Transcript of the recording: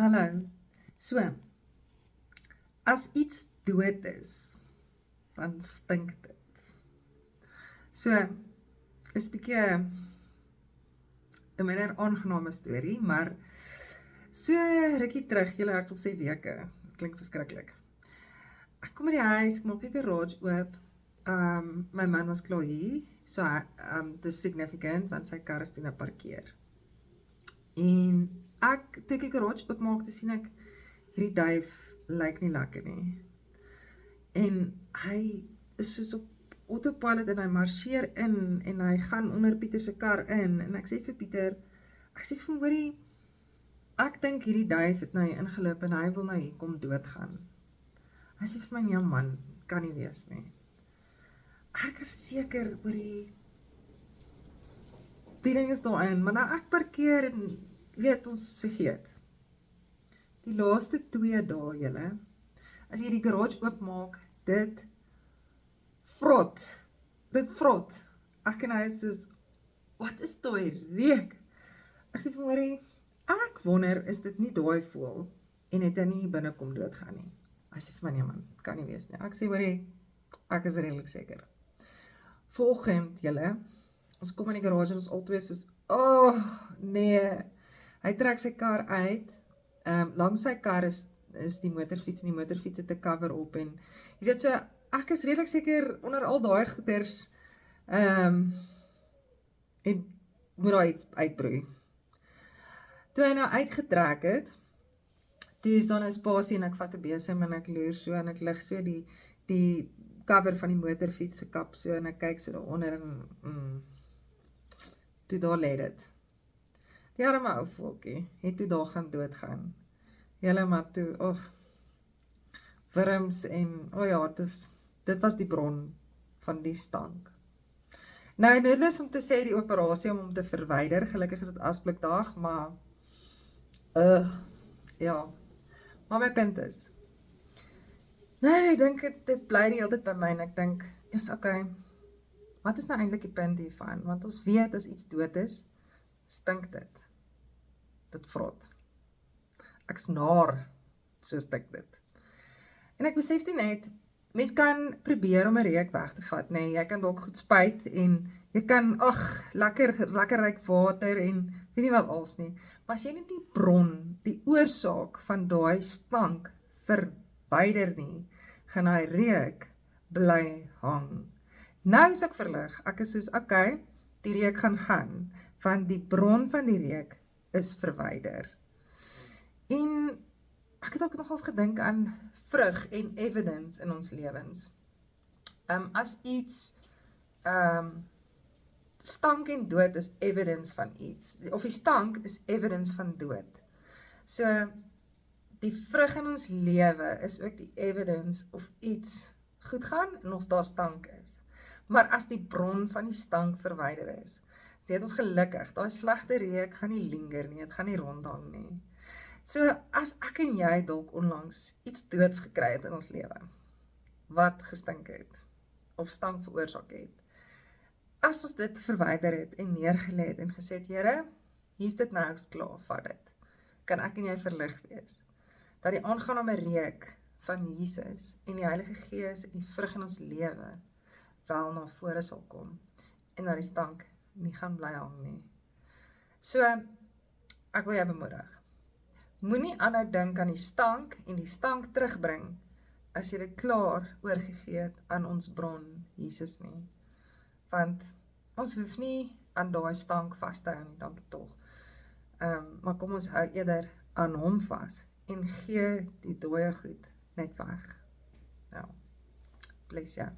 Hallo. So, as iets dood is, dan stink dit. So, is 'n bietjie 'n minder aangename storie, maar so rukkie terug, ek wil sê weke. Dit klink verskriklik. Ek kom by die huis, ek maak die garage oop. My man was klaar hier, so dis significant want sy kar is toe nou parkeer. En toe ek die garage oopmaak, toe sien ek hierdie duif lyk nie lekker nie. En hy is soos op autopilot en hy marcheer in en hy gaan onder Pieter se kar in en ek sê vir Pieter, ek sê vir hom, hoorie, ek dink hierdie duif het nou hier ingeloop en hy wil nou hier kom doodgaan. Hy sê vir my, nee man, kan nie wees nie. Ek is seker oor die ding is daarin, maar nou ek parkeer en weet ons vergeet. Die laaste 2 dae, julle, as jy die garage oopmaak, dit vrot. Ek en hy is soos, wat is daai reuk? Ek sê vir hom, ek wonder, is dit nie daai voël en het hy nie binne kom doodgaan nie? Hy sê vir my, nee man, kan nie wees nie. Ek sê, ek is redelik seker. Volgend, julle, ons kom in die garage en ons albei soos, nee, hy trek sy kar uit, langs sy kar is die motorfiets en die motorfiets het 'n cover op en, jy weet so, ek is redelik seker onder al daai goeders, en moet daar iets uitbroei. Toe hy nou uitgetrek het, toe is daar nou spasie en ek vat 'n besem en ek loer so en ek lig so die cover van die motorfiets se kap so en ek kyk so daaronder en toe daar lê dit. Die arme ou voeltjie het toe daar gaan doodgaan. Julle maar toe, wurms en, ja, dit was die bron van die stank. Nou, noodloos om te sê die operasie om hom te verwyder, gelukkig is dit asblikdag, maar, ja, maar my punt is, nee, ek dink dit bly die hele tyd by my en ek dink, okay, wat is nou eintlik die punt hiervan? Want ons weet as iets dood is, stink dit. Dit vrot. Ek's naar, so stink dit. En ek besef toe net, mens kan probeer om 'n reuk weg te vat, nee, jy kan dalk goed spuit en jy kan, lekker ryk water en weet nie wat als nie. Maar as jy net die bron, die oorsaak van daai stank verwyder nie, gaan hy reuk bly hang. Nou is ek verlig, ek is soos, okay, die reuk gaan, want die bron van die reuk is verwyder. En ek het ook nogals gedink aan vrug en evidence in ons lewens. As iets stank en dood is evidence van iets, of die stank is evidence van dood. So, die vrug in ons lewe is ook die evidence of iets goed gaan en of daar stank is. Maar as die bron van die stank verwyder is, dit ons gelukkig, daai slegte reuk gaan nie linger nie, het gaan nie rondhang nie. So, as ek en jy dalk onlangs iets doods gekry het in ons lewe, wat gestink het, of stank veroorsaak het, as ons dit verwyder het en neergelê het en gesê het, Here, hier's dit nou klaar, vat dit, kan ek en jy verlig wees, dat die aangename reuk van Jesus en die Heilige Gees en die vrug in ons lewe wel na vore sal kom, en dat die stank nie gaan bly hang nie. So, ek wil jou bemoedig. Moenie aanhou dink aan die stank en die stank terugbring as jy dit klaar oorgegee het aan ons bron, Jesus nie. Want ons hoef nie aan daai stank vas te hou nie, dankie tog. Maar kom ons hou eerder aan hom vas en gee die dooie goed net weg. Nou, bless jou.